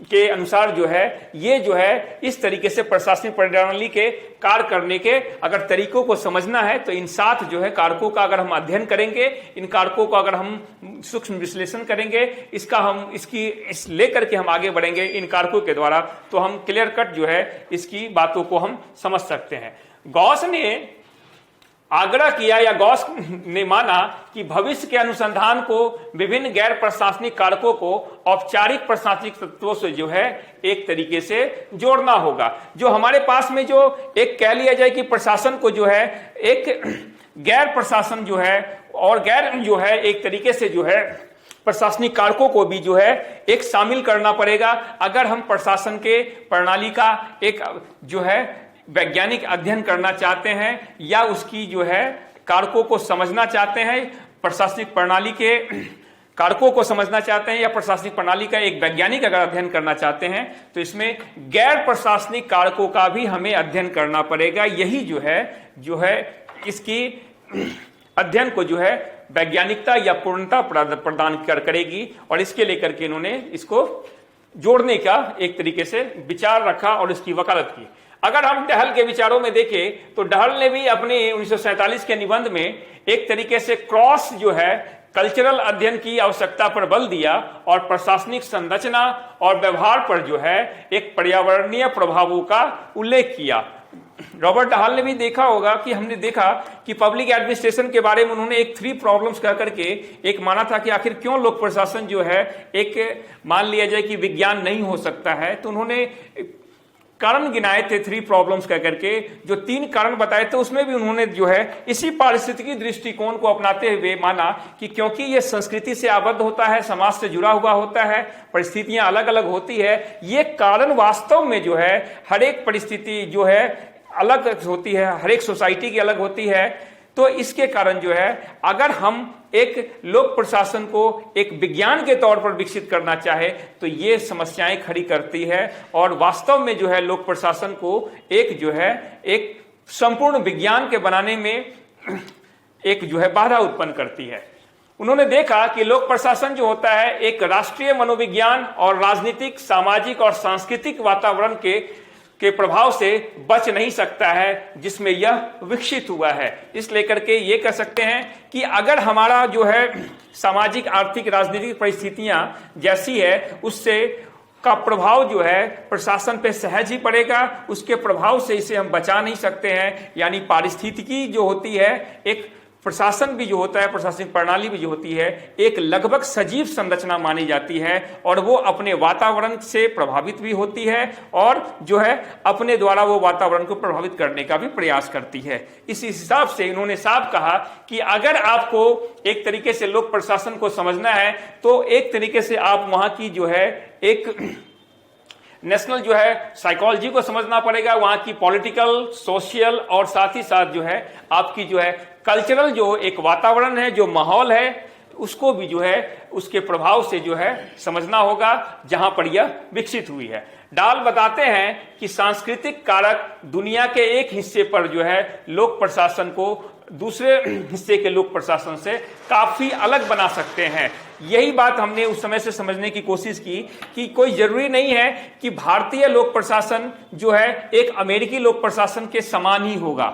के अनुसार जो है ये जो है इस तरीके से प्रशासनिक प्रणाली के कार्य करने के अगर तरीकों को समझना है तो इन 7 जो है कारकों का अगर हम अध्ययन करेंगे, इन कारकों का अगर हम सूक्ष्म विश्लेषण करेंगे, इस लेकर के हम आगे बढ़ेंगे इन कारकों के द्वारा, तो हम क्लियर कट जो है इसकी बातों को हम समझ सकते हैं। गॉस ने आग्रह किया या गॉस ने माना कि भविष्य के अनुसंधान को विभिन्न गैर प्रशासनिक कारकों को औपचारिक प्रशासनिक तत्वों से जो है एक तरीके से जोड़ना होगा। जो हमारे पास में जो एक कह लिया जाए कि प्रशासन को जो है एक गैर प्रशासन जो है और गैर जो है एक तरीके से जो है प्रशासनिक कारकों को भी जो है एक शामिल करना पड़ेगा अगर हम प्रशासन के प्रणाली का एक जो है वैज्ञानिक अध्ययन करना चाहते हैं या उसकी जो है कारकों को समझना चाहते हैं, प्रशासनिक प्रणाली के कारकों को समझना चाहते हैं या प्रशासनिक प्रणाली का एक वैज्ञानिक अगर अध्ययन करना चाहते हैं तो इसमें गैर प्रशासनिक कारकों का भी हमें अध्ययन करना पड़ेगा। यही जो है इसकी अध्ययन को जो है वैज्ञानिकता या पूर्णता प्रदान करेगी। और इसके लेकर के इन्होंने इसको जोड़ने का एक तरीके से विचार रखा और इसकी वकालत की। अगर हम डहल के विचारों में देखें तो डहल ने भी अपने 1947 के निबंध में एक तरीके से क्रॉस जो है कल्चरल अध्ययन की आवश्यकता पर बल दिया और प्रशासनिक संरचना और व्यवहार पर जो है एक पर्यावरणीय प्रभावों का उल्लेख किया। रॉबर्ट डहल ने भी देखा होगा कि हमने देखा कि पब्लिक एडमिनिस्ट्रेशन के बारे में उन्होंने एक 3 प्रॉब्लम्स कह करके एक माना था कि आखिर क्यों लोक प्रशासन जो है एक मान लिया जाए कि विज्ञान नहीं हो सकता है। तो उन्होंने कारण गिनाए थे 3 प्रॉब्लम्स कह करके, जो 3 कारण बताए थे उसमें भी उन्होंने जो है इसी पारिस्थितिकी दृष्टिकोण को अपनाते हुए माना कि क्योंकि ये संस्कृति से आबद्ध होता है, समाज से जुड़ा हुआ होता है, परिस्थितियां अलग अलग होती है, ये कारण वास्तव में जो है हर एक परिस्थिति जो है अलग होती है, हर एक सोसाइटी की अलग होती है। तो इसके कारण जो है अगर हम एक लोक प्रशासन को एक विज्ञान के तौर पर विकसित करना चाहे तो ये समस्याएं खड़ी करती है और वास्तव में जो है लोक प्रशासन को एक जो है एक संपूर्ण विज्ञान के बनाने में एक जो है बाधा उत्पन्न करती है। उन्होंने देखा कि लोक प्रशासन जो होता है एक राष्ट्रीय मनोविज्ञान और राजनीतिक, सामाजिक और सांस्कृतिक वातावरण के के प्रभाव से बच नहीं सकता है जिसमें यह विकसित हुआ है। इस लेकर के ये कह सकते हैं कि अगर हमारा जो है सामाजिक, आर्थिक, राजनीतिक परिस्थितियां जैसी है, उससे का प्रभाव जो है प्रशासन पे सहज ही पड़ेगा, उसके प्रभाव से इसे हम बचा नहीं सकते हैं। यानी पारिस्थितिकी जो होती है, एक प्रशासन भी जो होता है, प्रशासनिक प्रणाली भी जो होती है, एक लगभग सजीव संरचना मानी जाती है और वो अपने वातावरण से प्रभावित भी होती है और जो है अपने द्वारा वो वातावरण को प्रभावित करने का भी प्रयास करती है। इस हिसाब से इन्होंने साफ कहा कि अगर आपको एक तरीके से लोक प्रशासन को समझना है तो एक तरीके से आप वहां की जो है एक नेशनल जो है साइकोलॉजी को समझना पड़ेगा, वहां की पॉलिटिकल, सोशल और साथ ही साथ जो है आपकी जो है कल्चरल जो एक वातावरण है, जो माहौल है, उसको भी जो है उसके प्रभाव से जो है समझना होगा जहां पर यह विकसित हुई है। डाल बताते हैं कि सांस्कृतिक कारक दुनिया के एक हिस्से पर जो है लोक प्रशासन को दूसरे हिस्से के लोक प्रशासन से काफी अलग बना सकते हैं। यही बात हमने उस समय से समझने की कोशिश की कि कोई जरूरी नहीं है कि भारतीय लोक प्रशासन जो है एक अमेरिकी लोक प्रशासन के समान ही होगा,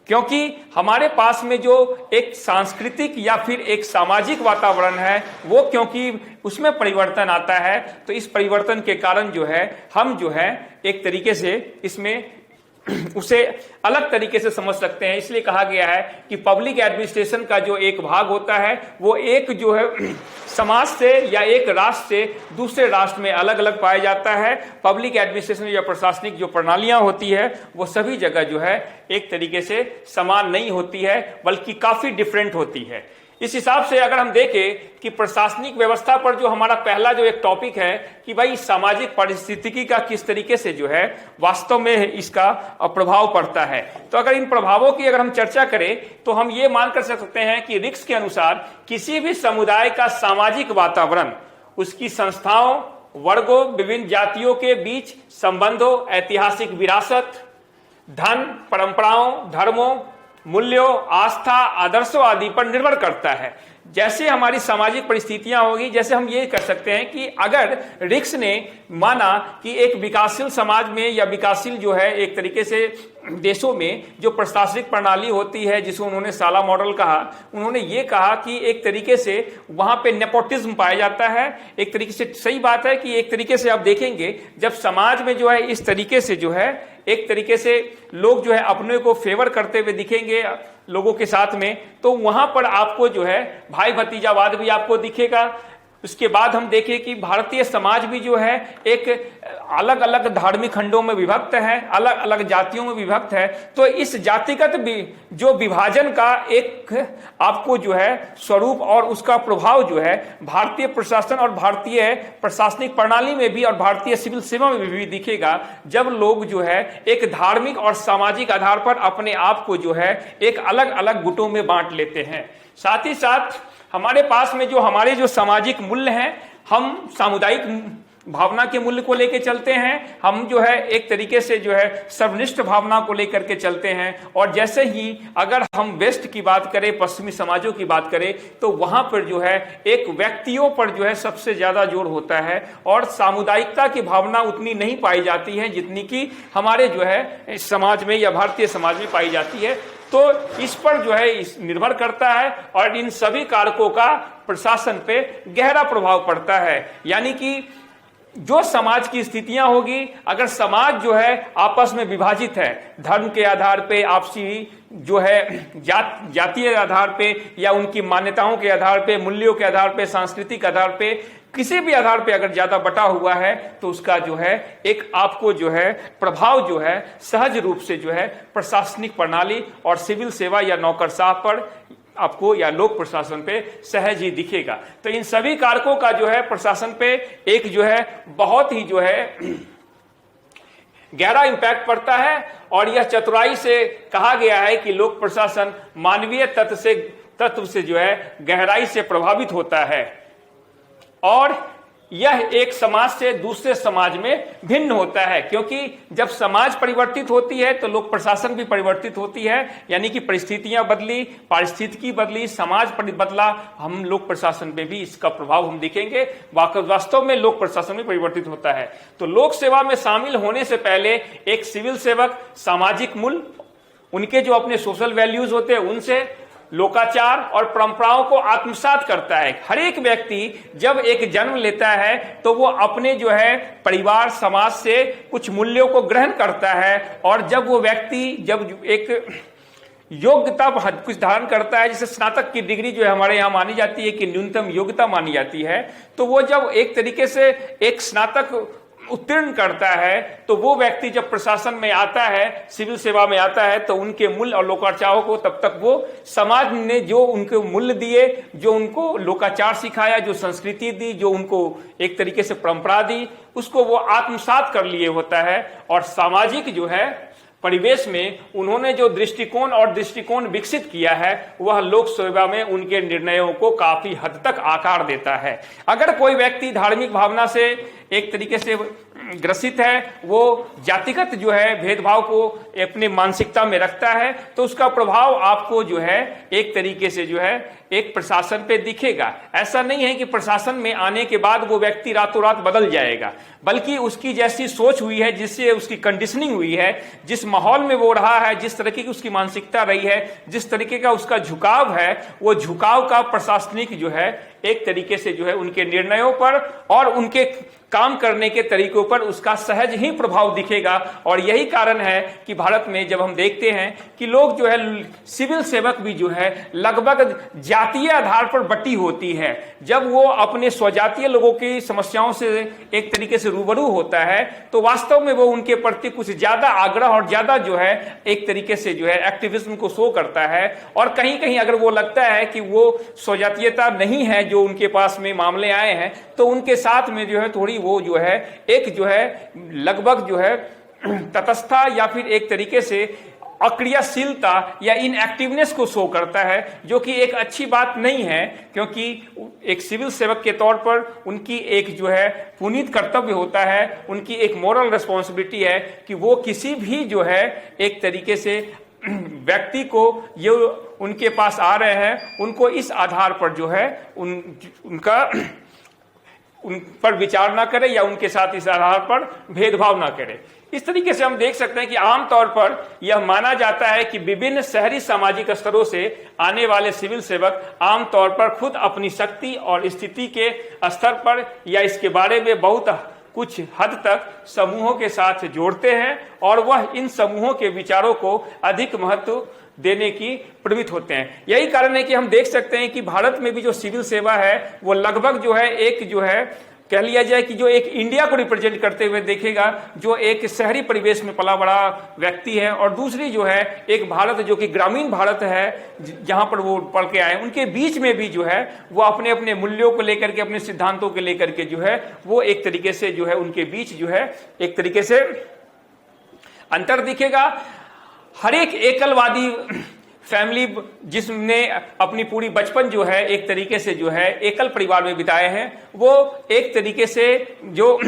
क्योंकि हमारे पास में जो एक सांस्कृतिक या फिर एक सामाजिक वातावरण है वो क्योंकि उसमें परिवर्तन आता है, तो इस परिवर्तन के कारण जो है हम जो है एक तरीके से इसमें उसे अलग तरीके से समझ सकते हैं। इसलिए कहा गया है कि पब्लिक एडमिनिस्ट्रेशन का जो एक भाग होता है वो एक जो है समाज से या एक राष्ट्र से दूसरे राष्ट्र में अलग अलग पाया जाता है। पब्लिक एडमिनिस्ट्रेशन या प्रशासनिक जो प्रणालियां होती है वो सभी जगह जो है एक तरीके से समान नहीं होती है, बल्कि काफी डिफरेंट होती है। इस हिसाब से अगर हम देखें कि प्रशासनिक व्यवस्था पर जो हमारा पहला जो एक टॉपिक है कि भाई सामाजिक पारिस्थितिकी का किस तरीके से जो है वास्तव में इसका प्रभाव पड़ता है, तो अगर इन प्रभावों की अगर हम चर्चा करें तो हम ये मान कर सकते हैं कि रिक्स के अनुसार किसी भी समुदाय का सामाजिक वातावरण, उसकी संस्थाओं, वर्गों, विभिन्न जातियों के बीच संबंधों, ऐतिहासिक विरासत, धन, परंपराओं, धर्मों, मूल्यों, आस्था, आदर्शों आदि पर निर्भर करता है। जैसे हमारी सामाजिक परिस्थितियां होगी, जैसे हम ये कर सकते हैं कि अगर रिक्स ने माना कि एक विकासशील समाज में या विकासशील जो है एक तरीके से देशों में जो प्रशासनिक प्रणाली होती है जिसको उन्होंने साला मॉडल कहा, उन्होंने ये कहा कि एक तरीके से वहां पे नेपोटिज्म पाया जाता है। एक तरीके से सही बात है कि एक तरीके से आप देखेंगे जब समाज में जो है इस तरीके से जो है एक तरीके से लोग जो है अपने को फेवर करते हुए दिखेंगे लोगों के साथ में, तो वहां पर आपको जो है भाई भतीजावाद भी आपको दिखेगा। उसके बाद हम देखें कि भारतीय समाज भी जो है एक अलग अलग धार्मिक खंडों में विभक्त है, अलग अलग जातियों में विभक्त है। तो इस जातिगत भी जो विभाजन का एक आपको जो है स्वरूप और उसका प्रभाव जो है भारतीय प्रशासन और भारतीय प्रशासनिक प्रणाली में भी और भारतीय सिविल सेवा में भी दिखेगा, जब लोग जो है एक धार्मिक और सामाजिक आधार पर अपने आप को जो है एक अलग अलग गुटों में बांट लेते हैं। साथ ही साथ हमारे पास में जो हमारे जो सामाजिक मूल्य हैं, हम सामुदायिक भावना के मूल्य को लेकर चलते हैं, हम जो है एक तरीके से जो है सर्वनिष्ठ भावना को लेकर के चलते हैं। और जैसे ही अगर हम वेस्ट की बात करें, पश्चिमी समाजों की बात करें, तो वहां पर जो है एक व्यक्तियों पर जो है सबसे ज्यादा जोर होता है और सामुदायिकता की भावना उतनी नहीं पाई जाती है जितनी कि हमारे जो है समाज में या भारतीय समाज में पाई जाती है। तो इस पर जो है निर्भर करता है और इन सभी कारकों का प्रशासन पे गहरा प्रभाव पड़ता है। यानी कि जो समाज की स्थितियां होगी, अगर समाज जो है आपस में विभाजित है, धर्म के आधार पे, आपसी जो है जातीय आधार पे या उनकी मान्यताओं के आधार पे, मूल्यों के आधार पे, सांस्कृतिक आधार पे, किसी भी आधार पे अगर ज्यादा बटा हुआ है, तो उसका जो है एक आपको जो है प्रभाव जो है सहज रूप से जो है प्रशासनिक प्रणाली और सिविल सेवा या नौकरशाह पर आपको या लोक प्रशासन पे सहज ही दिखेगा। तो इन सभी कारकों का जो है प्रशासन पे एक जो है बहुत ही जो है गहरा इंपैक्ट पड़ता है। और यह चतुराई से कहा गया है कि लोक प्रशासन मानवीय तत्व से जो है गहराई से प्रभावित होता है। और यह एक समाज से दूसरे समाज में भिन्न होता है, क्योंकि जब समाज परिवर्तित होती है तो लोक प्रशासन भी परिवर्तित होती है, यानी कि परिस्थितियां बदली, पारिस्थितिकी बदली, समाज बदला, हम लोक प्रशासन पे भी इसका प्रभाव हम देखेंगे। वास्तव में लोक प्रशासन भी परिवर्तित होता है। तो लोक सेवा में शामिल होने से पहले एक सिविल सेवक सामाजिक मूल्य, उनके जो अपने सोशल वैल्यूज होते हैं उनसे, लोकाचार और परंपराओं को आत्मसात करता है। हर एक व्यक्ति जब एक जन्म लेता है तो वो अपने जो है परिवार समाज से कुछ मूल्यों को ग्रहण करता है, और जब वो व्यक्ति जब एक योग्यता कुछ धारण करता है, जैसे स्नातक की डिग्री जो है हमारे यहाँ मानी जाती है कि न्यूनतम योग्यता मानी जाती है, तो वो जब एक तरीके से एक स्नातक उत्तीर्ण करता है तो वो व्यक्ति जब प्रशासन में आता है, सिविल सेवा में आता है, तो उनके मूल्य और लोकाचारों को तब तक वो समाज ने जो उनको मूल्य दिए, जो उनको लोकाचार सिखाया, जो संस्कृति दी, जो उनको एक तरीके से परंपरा दी, उसको वो आत्मसात कर लिए होता है। और सामाजिक जो है परिवेश में उन्होंने जो दृष्टिकोण विकसित किया है वह लोक सेवा में उनके निर्णयों को काफी हद तक आकार देता है। अगर कोई व्यक्ति धार्मिक भावना से एक तरीके से ग्रसित है, वो जातिगत जो है भेदभाव को अपनी मानसिकता में रखता है, तो उसका प्रभाव आपको जो है एक तरीके से जो है एक प्रशासन पे दिखेगा। ऐसा नहीं है कि प्रशासन में आने के बाद वो व्यक्ति रातों रात बदल जाएगा, बल्कि उसकी जैसी सोच हुई है, जिससे उसकी कंडीशनिंग हुई है, जिस माहौल में वो रहा है, जिस तरीके की उसकी मानसिकता रही है, जिस तरीके का उसका झुकाव है, वो झुकाव का प्रशासनिक जो है एक तरीके से जो है उनके निर्णयों पर और उनके काम करने के तरीकों पर उसका सहज ही प्रभाव दिखेगा। और यही कारण है कि भारत में जब हम देखते हैं कि लोग जो है सिविल सेवक भी जो है लगभग जातीय आधार पर बटी होती है। जब वो अपने स्वजातीय लोगों की समस्याओं से एक तरीके से रूबरू होता है तो वास्तव में वो उनके प्रति कुछ ज्यादा आग्रह और ज्यादा जो है एक तरीके से जो है एक्टिविज्म को शो करता है। और कहीं कहीं अगर वो लगता है कि वो स्वजातीयता नहीं है जो उनके पास में मामले आए हैं, तो उनके साथ में जो है थोड़ी वो जो है एक जो है लगभग जो है तटस्थता या फिर एक तरीके से अक्रियाशीलता या इनएक्टिवनेस को शो करता है, जो कि एक अच्छी बात नहीं है। क्योंकि एक सिविल सेवक के तौर पर उनकी एक जो है पुनीत कर्तव्य होता है, उनकी एक मोरल रिस्पॉन्सिबिलिटी है कि वो किसी भी जो है एक तरीके से व्यक्ति को ये उनके पास आ रहे हैं उनको इस आधार पर जो है उनका उन पर विचार ना करे या उनके साथ इस आधार पर भेदभाव ना करे। इस तरीके से हम देख सकते हैं कि आमतौर पर यह माना जाता है कि विभिन्न शहरी सामाजिक स्तरों से आने वाले सिविल सेवक आमतौर पर खुद अपनी शक्ति और स्थिति के स्तर पर या इसके बारे में बहुत कुछ हद तक समूहों के साथ जोड़ते हैं और वह इन समूहों के विचारों को अधिक महत्व देने की प्रवृत्त होते हैं। यही कारण है कि हम देख सकते हैं कि भारत में भी जो सिविल सेवा है वो लगभग जो है एक जो है कह लिया जाए कि जो एक इंडिया को रिप्रेजेंट करते हुए देखेगा, जो एक शहरी परिवेश में पला बड़ा व्यक्ति है, और दूसरी जो है एक भारत जो कि ग्रामीण भारत है जहां पर वो पढ़ के आए, उनके बीच में भी जो है वो अपने अपने मूल्यों को लेकर के, अपने सिद्धांतों को लेकर के जो है वो एक तरीके से जो है उनके बीच जो है एक तरीके से अंतर दिखेगा। हर एक एकलवादी फैमिली जिसने अपनी पूरी बचपन जो है एक तरीके से जो है एकल परिवार में बिताए हैं, वो एक तरीके से जो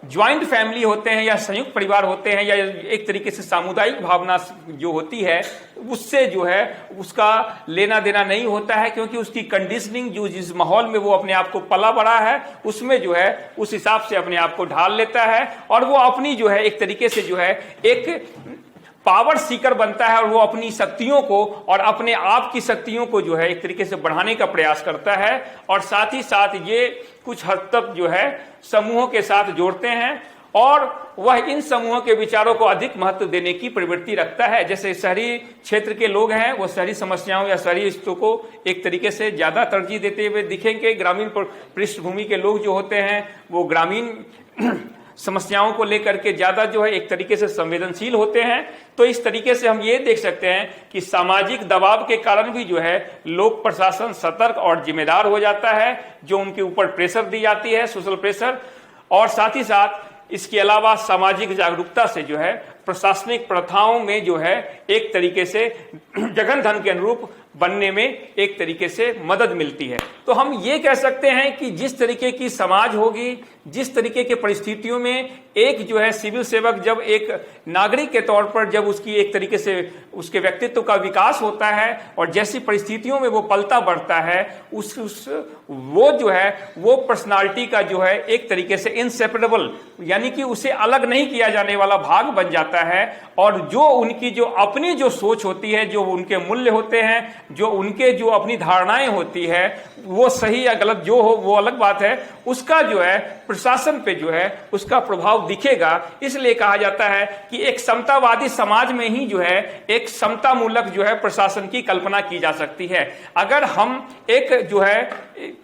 ज्वाइंट फैमिली होते हैं या संयुक्त परिवार होते हैं या एक तरीके से सामुदायिक भावना जो होती है उससे जो है उसका लेना देना नहीं होता है, क्योंकि उसकी कंडीशनिंग जो जिस माहौल में वो अपने आप को पला बड़ा है उसमें जो है उस हिसाब से अपने आप को ढाल लेता है और वो अपनी जो है एक तरीके से जो है एक पावर सीकर बनता है और वो अपनी शक्तियों को और अपने आप की शक्तियों को जो है एक तरीके से बढ़ाने का प्रयास करता है। और साथ ही साथ ये कुछ हद तक जो है समूहों के साथ जोड़ते हैं और वह इन समूहों के विचारों को अधिक महत्व देने की प्रवृत्ति रखता है। जैसे शहरी क्षेत्र के लोग हैं वो शहरी समस्याओं या शहरी स्थितियों को एक तरीके से ज्यादा तरजीह देते हुए दिखेंगे। ग्रामीण पृष्ठभूमि के लोग जो होते हैं वो ग्रामीण समस्याओं को लेकर के ज्यादा जो है एक तरीके से संवेदनशील होते हैं। तो इस तरीके से हम ये देख सकते हैं कि सामाजिक दबाव के कारण भी जो है लोक प्रशासन सतर्क और जिम्मेदार हो जाता है, जो उनके ऊपर प्रेशर दी जाती है, सोशल प्रेशर। और साथ ही साथ इसके अलावा सामाजिक जागरूकता से जो है प्रशासनिक प्रथाओं में जो है एक तरीके से जघन धन के अनुरूप बनने में एक तरीके से मदद मिलती है। तो हम ये कह सकते हैं कि जिस तरीके की समाज होगी, जिस तरीके के परिस्थितियों में एक जो है सिविल सेवक जब एक नागरिक के तौर पर जब उसकी एक तरीके से उसके व्यक्तित्व का विकास होता है और जैसी परिस्थितियों में वो पलता बढ़ता है, वो जो है वो पर्सनालिटी का जो है एक तरीके से इनसेपरेबल, यानी कि उसे अलग नहीं किया जाने वाला भाग बन जाता है। और जो उनकी जो अपनी जो सोच होती है, जो उनके मूल्य होते हैं, जो उनके जो अपनी धारणाएं होती है, वो सही या गलत जो हो वो अलग बात है, उसका जो है प्रशासन पे जो है उसका प्रभाव दिखेगा। इसलिए कहा जाता है कि एक समतावादी समाज में ही जो है एक समतामूलक जो है प्रशासन की कल्पना की जा सकती है। अगर हम एक जो है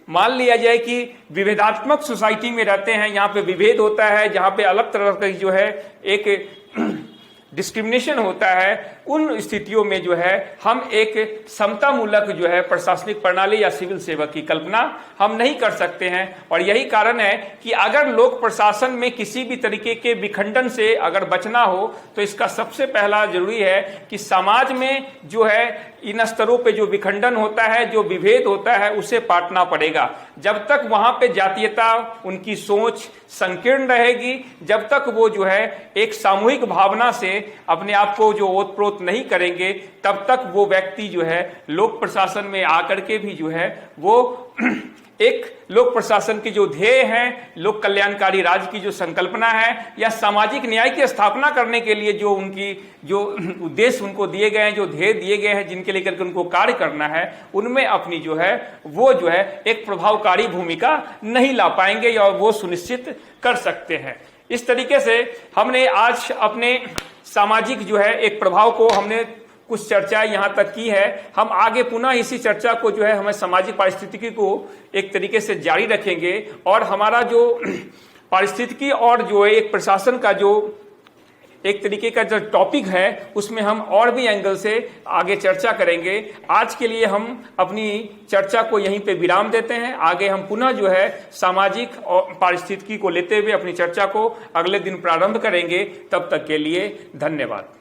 मान लिया जाए कि विभेदात्मक सोसाइटी में रहते हैं, यहाँ पे विभेद होता है, जहां पे अलग तरह का जो है एक डिस्क्रिमिनेशन होता है, उन स्थितियों में जो है हम एक समतामूलक जो है प्रशासनिक प्रणाली या सिविल सेवा की कल्पना हम नहीं कर सकते हैं। और यही कारण है कि अगर लोक प्रशासन में किसी भी तरीके के विखंडन से अगर बचना हो तो इसका सबसे पहला जरूरी है कि समाज में जो है इन स्तरों पे जो विखंडन होता है, जो विभेद होता है, उसे पाटना पड़ेगा। जब तक वहां पे जातीयता, उनकी सोच संकीर्ण रहेगी, जब तक वो जो है एक सामूहिक भावना से अपने आप को जो ओतप्रोत नहीं करेंगे, तब तक वो व्यक्ति जो है लोक प्रशासन में आकर के भी जो है वो एक लोक प्रशासन की जो ध्येय है, लोक कल्याणकारी राज्य की जो संकल्पना है या सामाजिक न्याय की स्थापना करने के लिए जो उनकी जो उद्देश्य उनको दिए गए हैं, जो ध्येय दिए गए हैं, जिनके लेकर उनको कार्य करना है, उनमें अपनी जो है वो जो है एक प्रभावकारी भूमिका नहीं ला पाएंगे या वो सुनिश्चित कर सकते हैं। इस तरीके से हमने आज अपने सामाजिक जो है एक प्रभाव को हमने कुछ चर्चा यहाँ तक की है। हम आगे पुनः इसी चर्चा को जो है हमें सामाजिक पारिस्थितिकी को एक तरीके से जारी रखेंगे और हमारा जो पारिस्थितिकी और जो है एक प्रशासन का जो एक तरीके का जो टॉपिक है उसमें हम और भी एंगल से आगे चर्चा करेंगे। आज के लिए हम अपनी चर्चा को यहीं पे विराम देते हैं। आगे हम पुनः जो है सामाजिक और पारिस्थितिकी को लेते हुए अपनी चर्चा को अगले दिन प्रारंभ करेंगे। तब तक के लिए धन्यवाद।